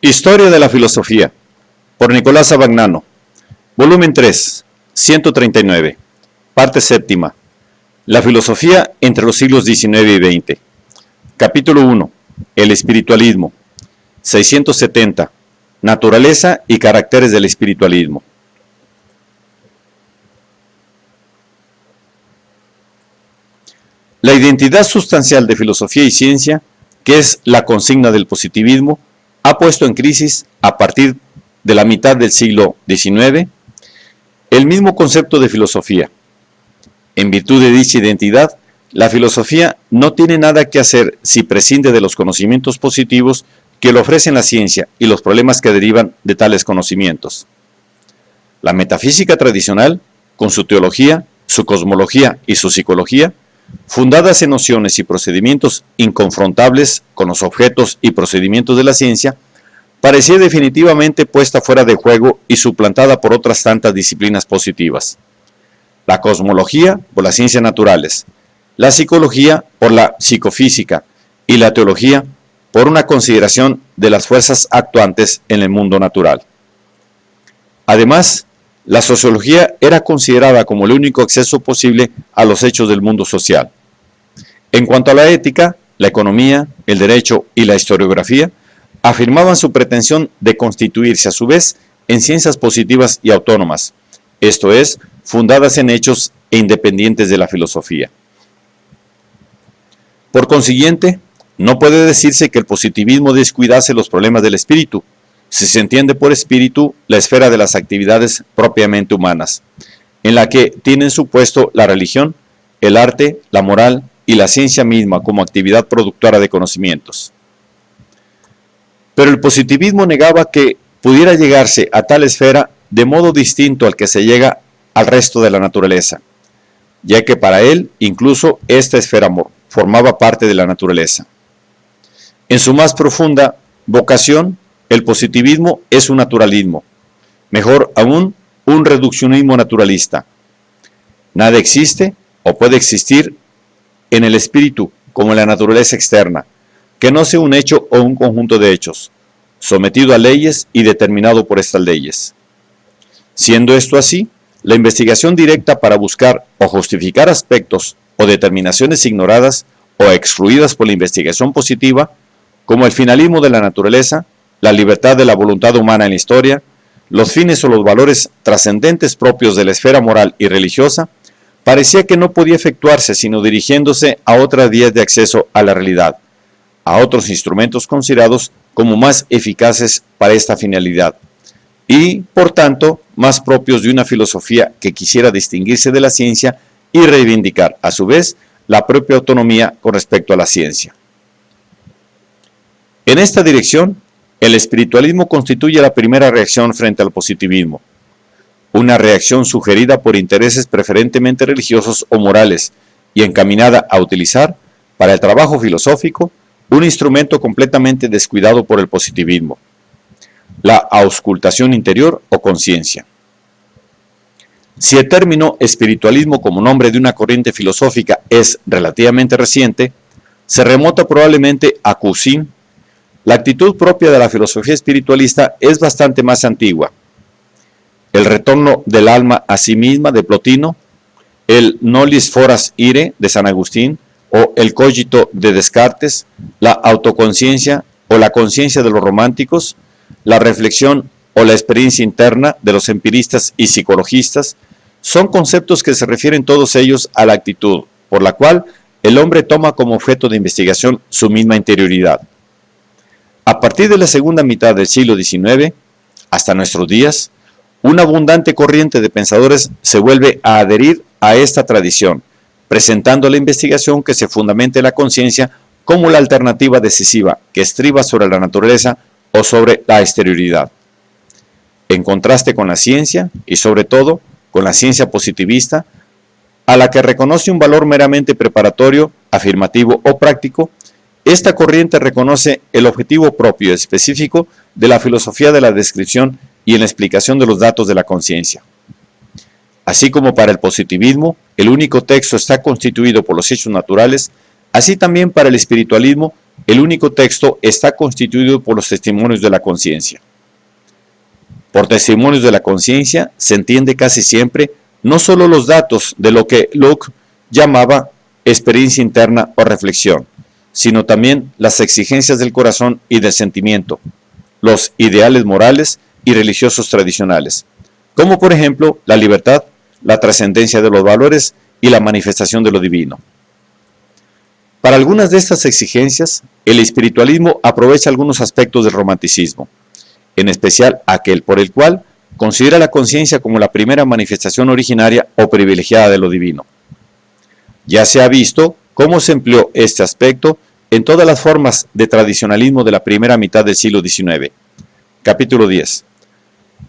Historia de la filosofía, por Nicolás Abagnano, volumen 3, 139, parte séptima, la filosofía entre los siglos XIX y XX, capítulo 1, el espiritualismo, 670, naturaleza y caracteres del espiritualismo. La identidad sustancial de filosofía y ciencia, que es la consigna del positivismo, ha puesto en crisis, a partir de la mitad del siglo XIX, el mismo concepto de filosofía. En virtud de dicha identidad, la filosofía no tiene nada que hacer si prescinde de los conocimientos positivos que le ofrecen la ciencia y los problemas que derivan de tales conocimientos. La metafísica tradicional, con su teología, su cosmología y su psicología, fundadas en nociones y procedimientos inconfrontables con los objetos y procedimientos de la ciencia, parecía definitivamente puesta fuera de juego y suplantada por otras tantas disciplinas positivas. La cosmología por las ciencias naturales, la psicología por la psicofísica y la teología por una consideración de las fuerzas actuantes en el mundo natural. Además, la sociología era considerada como el único acceso posible a los hechos del mundo social. En cuanto a la ética, la economía, el derecho y la historiografía afirmaban su pretensión de constituirse a su vez en ciencias positivas y autónomas, esto es, fundadas en hechos e independientes de la filosofía. Por consiguiente, no puede decirse que el positivismo descuidase los problemas del espíritu, si se entiende por espíritu la esfera de las actividades propiamente humanas, en la que tienen su puesto la religión, el arte, la moral y la ciencia misma como actividad productora de conocimientos. Pero el positivismo negaba que pudiera llegarse a tal esfera de modo distinto al que se llega al resto de la naturaleza, ya que para él incluso esta esfera formaba parte de la naturaleza. En su más profunda vocación, el positivismo es un naturalismo, mejor aún, un reduccionismo naturalista. Nada existe o puede existir en el espíritu como en la naturaleza externa, que no sea un hecho o un conjunto de hechos, sometido a leyes y determinado por estas leyes. Siendo esto así, la investigación directa para buscar o justificar aspectos o determinaciones ignoradas o excluidas por la investigación positiva, como el finalismo de la naturaleza, la libertad de la voluntad humana en la historia, los fines o los valores trascendentes propios de la esfera moral y religiosa, parecía que no podía efectuarse sino dirigiéndose a otras vías de acceso a la realidad, a otros instrumentos considerados como más eficaces para esta finalidad, y, por tanto, más propios de una filosofía que quisiera distinguirse de la ciencia y reivindicar, a su vez, la propia autonomía con respecto a la ciencia. En esta dirección, el espiritualismo constituye la primera reacción frente al positivismo, una reacción sugerida por intereses preferentemente religiosos o morales y encaminada a utilizar, para el trabajo filosófico, un instrumento completamente descuidado por el positivismo, la auscultación interior o conciencia. Si el término espiritualismo como nombre de una corriente filosófica es relativamente reciente, se remota probablemente a Cousin. La actitud propia de la filosofía espiritualista es bastante más antigua. El retorno del alma a sí misma de Plotino, el nollis foras ire de San Agustín o el cogito de Descartes, la autoconciencia o la conciencia de los románticos, la reflexión o la experiencia interna de los empiristas y psicologistas, son conceptos que se refieren todos ellos a la actitud por la cual el hombre toma como objeto de investigación su misma interioridad. A partir de la segunda mitad del siglo XIX, hasta nuestros días, una abundante corriente de pensadores se vuelve a adherir a esta tradición, presentando la investigación que se fundamenta en la conciencia como la alternativa decisiva que estriba sobre la naturaleza o sobre la exterioridad. En contraste con la ciencia, y sobre todo con la ciencia positivista, a la que reconoce un valor meramente preparatorio, afirmativo o práctico, esta corriente reconoce el objetivo propio y específico de la filosofía de la descripción y en la explicación de los datos de la conciencia. Así como para el positivismo, el único texto está constituido por los hechos naturales, así también para el espiritualismo, el único texto está constituido por los testimonios de la conciencia. Por testimonios de la conciencia se entiende casi siempre no solo los datos de lo que Locke llamaba experiencia interna o reflexión, sino también las exigencias del corazón y del sentimiento, los ideales morales y religiosos tradicionales, como por ejemplo la libertad, la trascendencia de los valores y la manifestación de lo divino. Para algunas de estas exigencias, el espiritualismo aprovecha algunos aspectos del romanticismo, en especial aquel por el cual considera la conciencia como la primera manifestación originaria o privilegiada de lo divino. Ya se ha visto cómo se empleó este aspecto en todas las formas de tradicionalismo de la primera mitad del siglo XIX. Capítulo 10.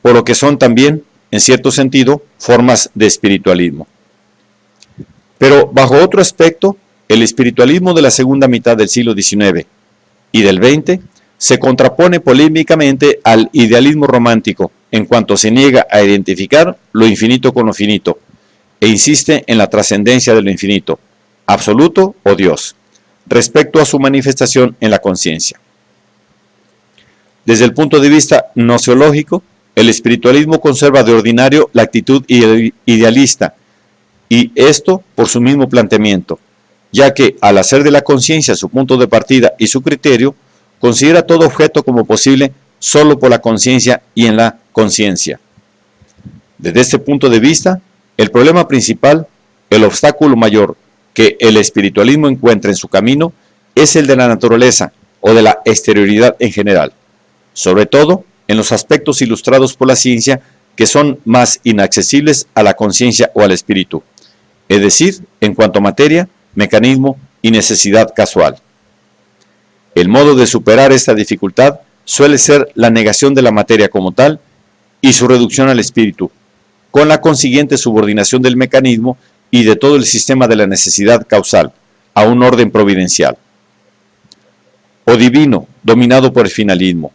Por lo que son también, en cierto sentido, formas de espiritualismo. Pero bajo otro aspecto, el espiritualismo de la segunda mitad del siglo XIX y del XX se contrapone polémicamente al idealismo romántico en cuanto se niega a identificar lo infinito con lo finito e insiste en la trascendencia de lo infinito, absoluto o Dios, respecto a su manifestación en la conciencia. Desde el punto de vista gnoseológico, el espiritualismo conserva de ordinario la actitud idealista, y esto por su mismo planteamiento, ya que al hacer de la conciencia su punto de partida y su criterio, considera todo objeto como posible solo por la conciencia y en la conciencia. Desde este punto de vista, el problema principal, el obstáculo mayor que el espiritualismo encuentra en su camino, es el de la naturaleza o de la exterioridad en general, sobre todo en los aspectos ilustrados por la ciencia que son más inaccesibles a la conciencia o al espíritu, es decir, en cuanto a materia, mecanismo y necesidad casual. El modo de superar esta dificultad suele ser la negación de la materia como tal y su reducción al espíritu, con la consiguiente subordinación del mecanismo y de todo el sistema de la necesidad causal a un orden providencial, o divino, dominado por el finalismo.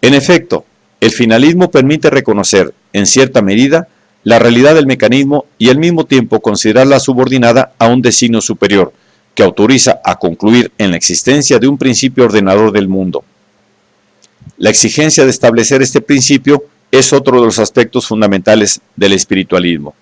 En efecto, el finalismo permite reconocer, en cierta medida, la realidad del mecanismo y al mismo tiempo considerarla subordinada a un designio superior, que autoriza a concluir en la existencia de un principio ordenador del mundo. La exigencia de establecer este principio es otro de los aspectos fundamentales del espiritualismo.